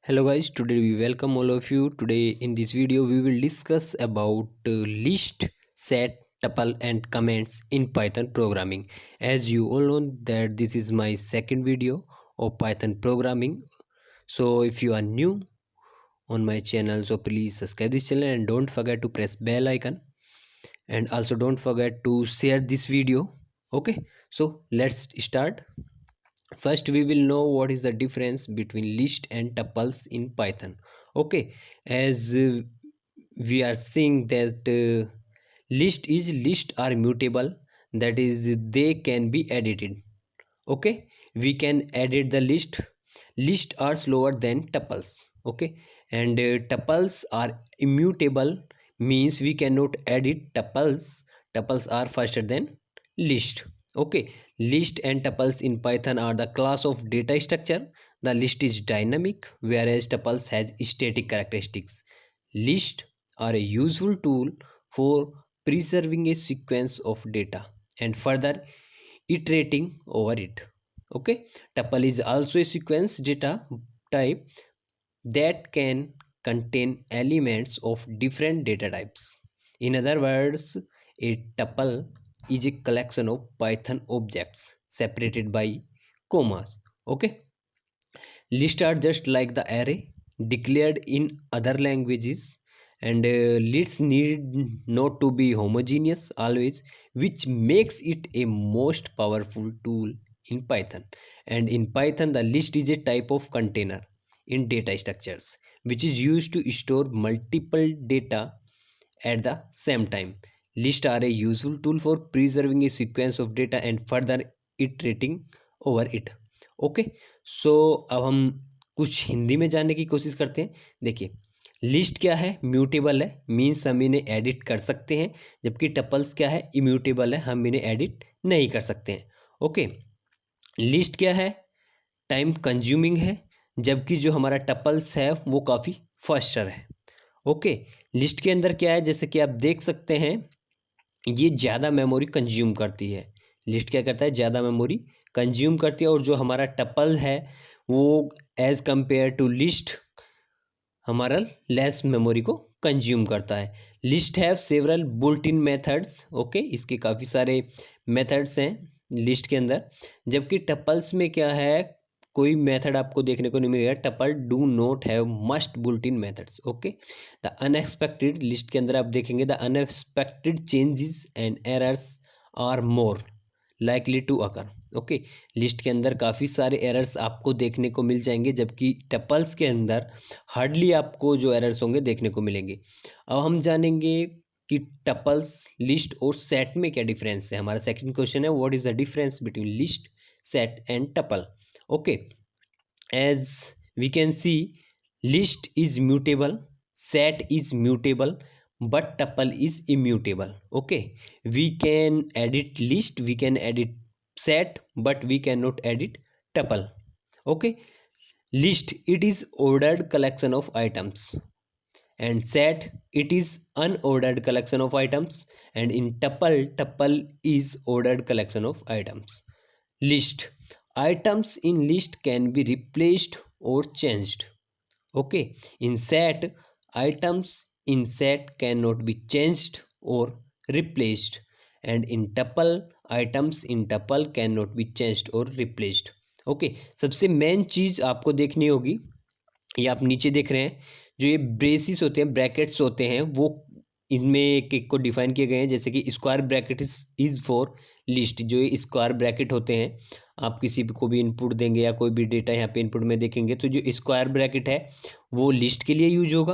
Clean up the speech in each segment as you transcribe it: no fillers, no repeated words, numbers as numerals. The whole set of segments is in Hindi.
Hello guys, today we welcome all of you. Today in this video we will discuss about list, set, tuple and comments in Python programming. As you all know that this is my second video of Python programming. So if you are new on my channel, so please subscribe this channel and don't forget to press bell icon, and also don't forget to share this video. Okay, so let's start. First we will know what is the difference between list and tuples in Python. Okay, as we are seeing that list are mutable, that is they can be edited. Okay, we can edit the list are slower than tuples. Okay, and tuples are immutable, means we cannot edit tuples are faster than list. Okay, list and tuples in Python are the class of data structure. The list is dynamic, whereas tuples has static characteristics. List are a useful tool for preserving a sequence of data and further iterating over it. Okay, tuple is also a sequence data type that can contain elements of different data types. In other words, a tuple is a collection of Python objects separated by commas. Okay, lists are just like the array declared in other languages, and lists need not to be homogeneous always, which makes it a most powerful tool in Python. And in Python, the list is a type of container in data structures which is used to store multiple data at the same time. Lists are a useful tool for preserving a sequence of data and further iterating over it. Okay, so अब हम कुछ हिंदी में जानने की कोशिश करते हैं. देखिए, लिस्ट क्या है? म्यूटेबल है, मीन्स हम इन्हें एडिट कर सकते हैं, जबकि टपल्स क्या है? इम्यूटेबल है, हम इन्हें एडिट नहीं कर सकते हैं. ओके, लिस्ट क्या है? टाइम कंज्यूमिंग है, जबकि जो हमारा टपल्स है वो काफ़ी फास्टर है. ओके, लिस्ट के अंदर क्या है? जैसे कि आप देख सकते हैं, ये ज़्यादा मेमोरी कंज्यूम करती है. लिस्ट क्या करता है? ज़्यादा मेमोरी कंज्यूम करती है, और जो हमारा टपल है वो एज कंपेयर टू लिस्ट हमारा लेस मेमोरी को कंज्यूम करता है. List have several built in methods. Okay, इसके काफ़ी सारे मेथड्स हैं लिस्ट के अंदर, जबकि टपल्स में क्या है? कोई मेथड आपको देखने को नहीं मिलेगा. Tuple do not have must built in methods. Okay, the unexpected, list के अंदर आप देखेंगे the unexpected changes and errors are more likely to occur. Okay, list के अंदर काफ़ी सारे एरर्स आपको देखने को मिल जाएंगे, जबकि टपल्स के अंदर हार्डली आपको जो एरर्स होंगे देखने को मिलेंगे. अब हम जानेंगे कि टपल्स, लिस्ट और सेट में क्या डिफरेंस है. हमारा सेकंड क्वेश्चन है, what is the difference between list, set and tuple. Okay, as we can see, list is mutable, set is mutable, but tuple is immutable. Okay, we can edit list, we can edit set, but we cannot edit tuple. Okay, list, it is ordered collection of items, and set, it is unordered collection of items, and in tuple is ordered collection of items. List, items in list can be replaced or changed. Okay, in set, items in set cannot be changed or replaced, and in tuple, items in tuple cannot be changed or replaced. Okay, सबसे मेन चीज़ आपको देखनी होगी, ये आप नीचे देख रहे हैं, जो ये ब्रेसिस होते हैं, ब्रैकेट्स होते हैं, वो इनमें एक को डिफाइन किए गए हैं. जैसे कि square bracket is for list. जो ये स्क्वायर ब्रैकेट होते हैं, आप किसी को भी इनपुट देंगे या कोई भी डेटा यहाँ पे इनपुट में देखेंगे, तो जो स्क्वायर ब्रैकेट है वो लिस्ट के लिए यूज होगा.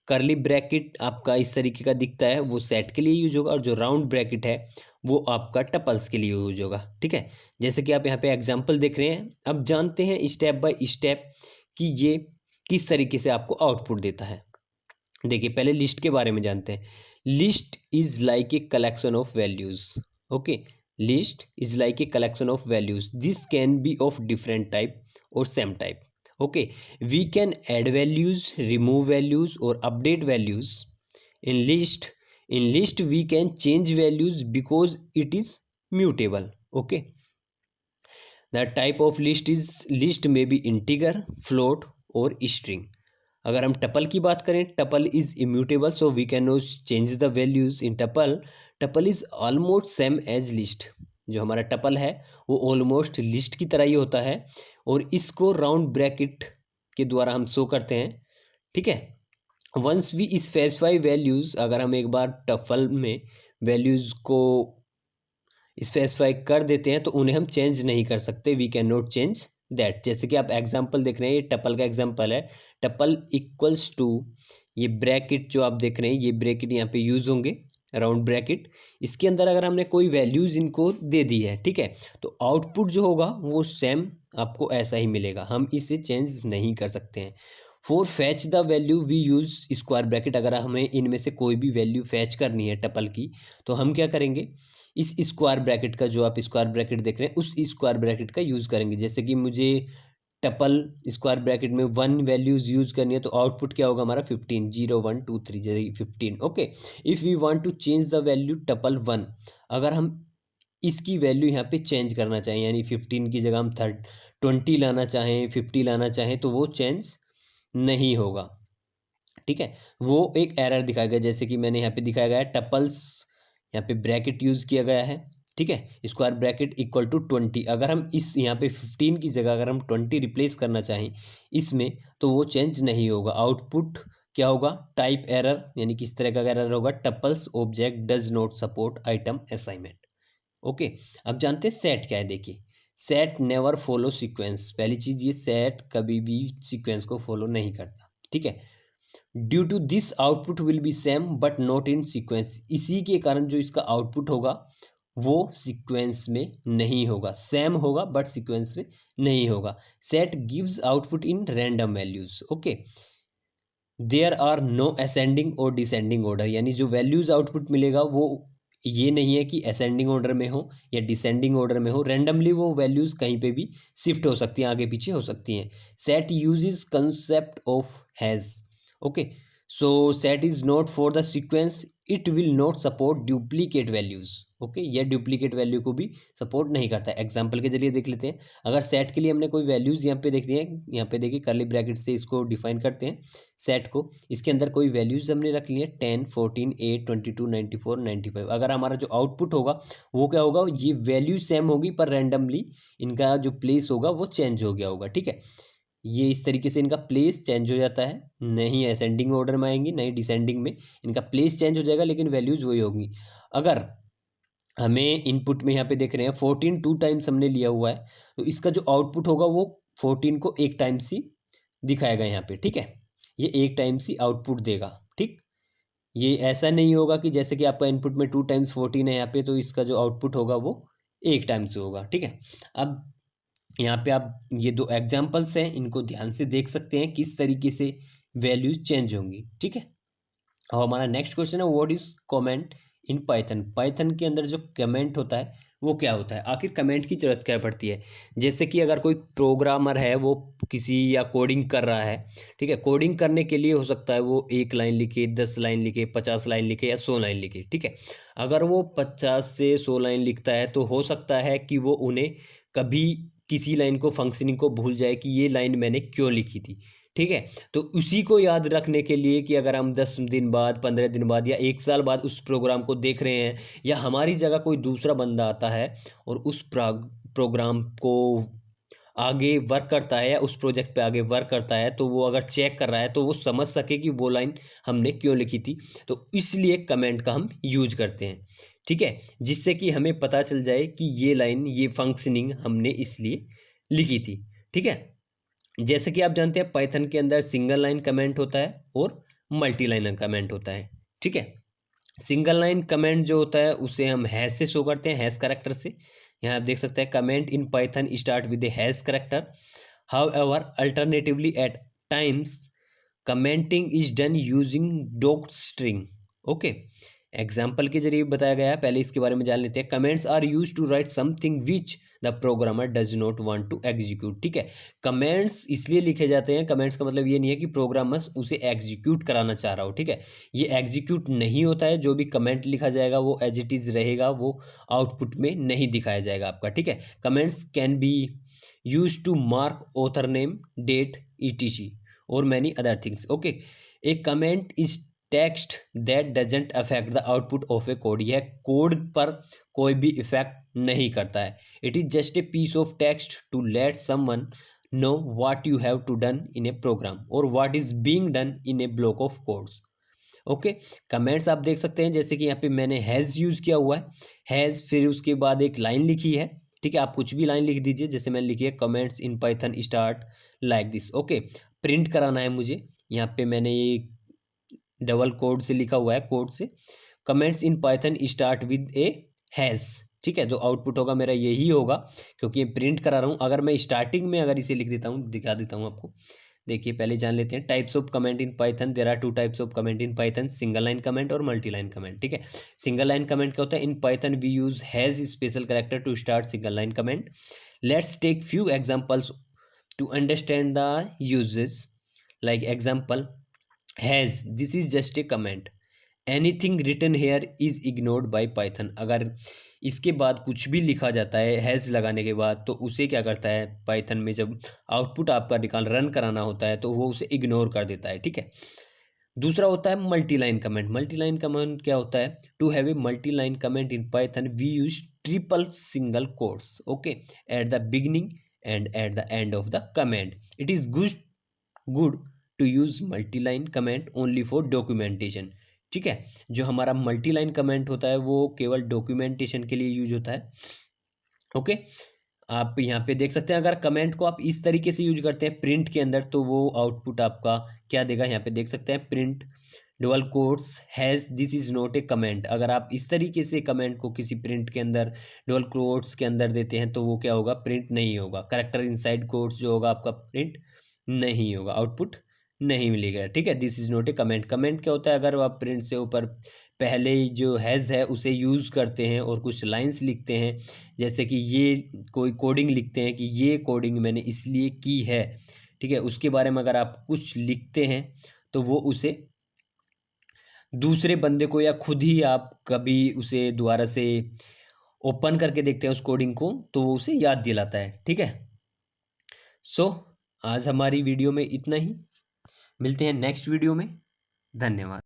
करली ब्रैकेट आपका इस तरीके का दिखता है, वो सेट के लिए यूज होगा, और जो राउंड ब्रैकेट है वो आपका टपल्स के लिए यूज होगा. ठीक है, जैसे कि आप यहाँ पे एग्जाम्पल देख रहे हैं. अब जानते हैं स्टेप बाय स्टेप कि ये किस तरीके से आपको आउटपुट देता है. देखिए, पहले लिस्ट के बारे में जानते हैं. List is like a collection of values. Okay, list is like a collection of values. This can be of different type और same type. Okay, we can add values, remove values और update values. In list we can change values because it is mutable. Okay, the type of list may be integer, float और स्ट्रिंग। अगर हम टपल की बात करें, tuple is immutable so we can not change the values in tuple. Tuple is almost same as list. जो हमारा टपल है वो ऑलमोस्ट लिस्ट की तरह ही होता है और इसको राउंड ब्रैकेट के द्वारा हम शो करते हैं, ठीक है। वंस वी स्पेसिफाई वैल्यूज, अगर हम एक बार टपल में वैल्यूज को स्पेसिफाई कर देते हैं तो उन्हें हम चेंज नहीं कर सकते, we can not change that. जैसे कि आप एग्जांपल देख रहे हैं, ये टपल का एग्जांपल है, टपल इक्वल्स टू, ये ब्रैकेट जो आप देख रहे हैं, ये ब्रैकेट यहाँ पे यूज होंगे, राउंड ब्रैकेट। इसके अंदर अगर हमने कोई वैल्यूज इनको दे दी है, ठीक है, तो आउटपुट जो होगा वो सेम आपको ऐसा ही मिलेगा, हम इसे चेंज नहीं कर सकते हैं। For fetch the value we use square bracket. अगर हमें इनमें से कोई भी वैल्यू फैच करनी है टपल की, तो हम क्या करेंगे, इस स्क्वायर ब्रैकेट का, जो आप स्क्वायर ब्रैकेट देख रहे हैं, उस स्क्वायर ब्रैकेट का यूज़ करेंगे। जैसे कि मुझे टपल स्क्वायर ब्रैकेट में 1 वैल्यूज यूज़ करनी है, तो आउटपुट क्या होगा हमारा 15, 0 1 2 3 जैसे 15। Okay, if we want to change the value tuple 1, अगर हम इसकी वैल्यू यहाँ पे चेंज करना चाहें, यानी 15 की जगह हम 20 लाना चाहें, 50 लाना चाहें, तो वो चेंज नहीं होगा, ठीक है। वो एक एरर दिखाया गया, जैसे कि मैंने यहाँ पे दिखाया गया है टपल्स, यहाँ पे ब्रैकेट यूज़ किया गया है, ठीक है, स्क्वायर ब्रैकेट इक्वल टू 20। अगर हम इस यहाँ पे 15 की जगह अगर हम 20 रिप्लेस करना चाहें इसमें, तो वो चेंज नहीं होगा। आउटपुट क्या होगा, टाइप एरर, यानी किस तरह का एरर होगा, tuples object does not support item assignment. Okay, अब जानते हैं सेट क्या है। देखिए, सेट नेवर फॉलो सीक्वेंस। पहली चीज़ ये, सेट कभी भी सीक्वेंस को फॉलो नहीं करता, ठीक है। Due to this output will be same but not in sequence. इसी के कारण जो इसका आउटपुट होगा वो सीक्वेंस में नहीं होगा, सेम होगा बट सीक्वेंस में नहीं होगा। Set gives output in random values. Okay, there are no ascending और डिसेंडिंग ऑर्डर, यानी जो वैल्यूज आउटपुट मिलेगा वो ये नहीं है कि असेंडिंग ऑर्डर में हो या डिसेंडिंग ऑर्डर में हो, रैंडमली वो वैल्यूज कहीं पे भी शिफ्ट हो सकती हैं, आगे पीछे हो सकती हैं। Set uses concept of has. Okay, so set is not for the sequence, it will not support duplicate values. Okay, यह डुप्लीकेट वैल्यू को भी सपोर्ट नहीं करता है। एग्जाम्पल के जरिए देख लेते हैं। अगर सेट के लिए हमने कोई वैल्यूज यहाँ पे देख दी है, यहाँ पे देखिए कर्ली ब्रैकेट से इसको डिफाइन करते हैं सेट को। इसके अंदर कोई वैल्यूज हमने रख ली है 10 14 8 22 94 95। अगर हमारा जो आउटपुट होगा वो क्या होगा, ये वैल्यू सेम होगी पर रैंडमली इनका जो प्लेस होगा वो चेंज हो गया होगा, ठीक है। ये इस तरीके से इनका प्लेस चेंज हो जाता है, नहीं असेंडिंग ऑर्डर में आएंगी नहीं डिसेंडिंग में, इनका प्लेस चेंज हो जाएगा लेकिन वैल्यूज वही होगी। अगर हमें इनपुट में यहाँ पे देख रहे हैं 14 2 टाइम्स हमने लिया हुआ है, तो इसका जो आउटपुट होगा वो 14 को एक टाइम्स ही दिखाएगा यहाँ पे, ठीक है। ये एक टाइम्स ही आउटपुट देगा, ठीक। ये ऐसा नहीं होगा कि जैसे कि आपका इनपुट में 2 टाइम्स 14 है यहाँ पे, तो इसका जो आउटपुट होगा वो एक टाइम्स होगा, ठीक है। अब यहाँ पे आप ये दो एग्जाम्पल्स हैं, इनको ध्यान से देख सकते हैं किस तरीके से वैल्यूज चेंज होंगी, ठीक है। और हमारा नेक्स्ट क्वेश्चन है, what is comment in Python. Python के अंदर जो कमेंट होता है वो क्या होता है, आखिर कमेंट की जरूरत क्या पड़ती है। जैसे कि अगर कोई प्रोग्रामर है वो किसी या कोडिंग कर रहा है, ठीक है, कोडिंग करने के लिए हो सकता है वो 1 लाइन लिखे, 10 लाइन लिखे, 50 लाइन लिखे या 100 लाइन लिखे, ठीक है। अगर वो 50 से 100 लाइन लिखता है तो हो सकता है कि वो उन्हें कभी किसी लाइन को फंक्शनिंग को भूल जाए कि ये लाइन मैंने क्यों लिखी थी, ठीक है। तो उसी को याद रखने के लिए कि अगर हम 10 दिन बाद, 15 दिन बाद या 1 साल बाद उस प्रोग्राम को देख रहे हैं, या हमारी जगह कोई दूसरा बंदा आता है और उस प्रोग्राम को आगे वर्क करता है या उस प्रोजेक्ट पे आगे वर्क करता है, तो वो अगर चेक कर रहा है तो वो समझ सके कि वो लाइन हमने क्यों लिखी थी। तो इसलिए कमेंट का हम यूज करते हैं, ठीक है, जिससे कि हमें पता चल जाए कि ये लाइन, ये फंक्शनिंग हमने इसलिए लिखी थी, ठीक है। जैसे कि आप जानते हैं पाइथन के अंदर सिंगल लाइन कमेंट होता है और मल्टी लाइन कमेंट होता है, ठीक है। सिंगल लाइन कमेंट जो होता है उसे हम हैश से शो करते हैं, हैश करेक्टर से। यहाँ आप देख सकते हैं comment in Python start with a hash character, however alternatively at times commenting is done using docstring. Okay, example के जरिए बताया गया है, पहले इसके बारे में जान लेते हैं। Comments are use to write something which the programmer does not want to execute, ठीक है। कमेंट्स इसलिए लिखे जाते हैं, कमेंट्स का मतलब ये नहीं है कि प्रोग्रामर उसे एग्जीक्यूट कराना चाह रहा हो, ठीक है। ये एग्जीक्यूट नहीं होता है, जो भी कमेंट लिखा जाएगा वो एज इट इज रहेगा, वो आउटपुट में नहीं दिखाया जाएगा आपका, ठीक है। Comments can be use to mark author name, date, etc। और many other things. Okay, a comment is text that doesn't affect the output of a code. यह कोड पर कोई भी इफेक्ट नहीं करता है। It is just a piece of text to let someone know what you have to done in a program और what is being done in a block of codes. Okay, comments आप देख सकते हैं, जैसे कि यहाँ पे मैंने हैज़ यूज़ किया हुआ है, हैज़, फिर उसके बाद एक लाइन लिखी है। ठीक है, आप कुछ भी लाइन लिख दीजिए, जैसे मैंने लिखी है comments in Python start like this. Okay, print कराना है मुझे, यहाँ पे मैंने ये डबल कोड से लिखा हुआ है, कोड से, comments in Python start with A has. ठीक है, जो आउटपुट होगा मेरा यही होगा, क्योंकि ये प्रिंट करा रहा हूँ। अगर मैं स्टार्टिंग में अगर इसे लिख देता हूँ, दिखा देता हूँ आपको। देखिए, पहले जान लेते हैं types of comment in Python. There are two types of comment in Python, single line comment और मल्टी लाइन कमेंट। ठीक है, सिंगल लाइन कमेंट क्या होता है? In Python we use hash special character to start single line comment. Let's take few examples to understand the uses. Like example, hash, this is just a comment, anything written here is ignored by Python. अगर इसके बाद कुछ भी लिखा जाता है हैज़ लगाने के बाद, तो उसे क्या करता है पाइथन में, जब आउटपुट आपका निकाल रन कराना होता है तो वो उसे इग्नोर कर देता है। ठीक है, दूसरा होता है multi line comment. Multi line comment क्या होता है? To have a multi line comment in Python we use triple single quotes, okay, at the beginning and at the end of the comment. It is good to use multi line comment only for documentation. ठीक है, जो हमारा मल्टी लाइन कमेंट होता है वो केवल डॉक्यूमेंटेशन के लिए यूज होता है। ओके, आप यहाँ पे देख सकते हैं, अगर कमेंट को आप इस तरीके से यूज करते हैं प्रिंट के अंदर, तो वो आउटपुट आपका क्या देगा? यहाँ पे देख सकते हैं, print double quotes has this is not a comment. अगर आप इस तरीके से कमेंट को किसी प्रिंट के अंदर डबल कोट्स के अंदर देते हैं, तो वो क्या होगा? प्रिंट नहीं होगा। करेक्टर इनसाइड कोट्स जो होगा आपका प्रिंट नहीं होगा, आउटपुट नहीं मिलेगा। ठीक है, this is not a comment. Comment क्या होता है? अगर आप प्रिंट से ऊपर पहले जो हैज़ है उसे यूज़ करते हैं और कुछ लाइंस लिखते हैं, जैसे कि ये कोई कोडिंग लिखते हैं कि ये कोडिंग मैंने इसलिए की है। ठीक है, उसके बारे में अगर आप कुछ लिखते हैं तो वो उसे दूसरे बंदे को, या खुद ही आप कभी उसे दोबारा से ओपन करके देखते हैं उस कोडिंग को, तो वो उसे याद दिलाता है। ठीक है, सो आज हमारी वीडियो में इतना ही, मिलते हैं नेक्स्ट वीडियो में। धन्यवाद।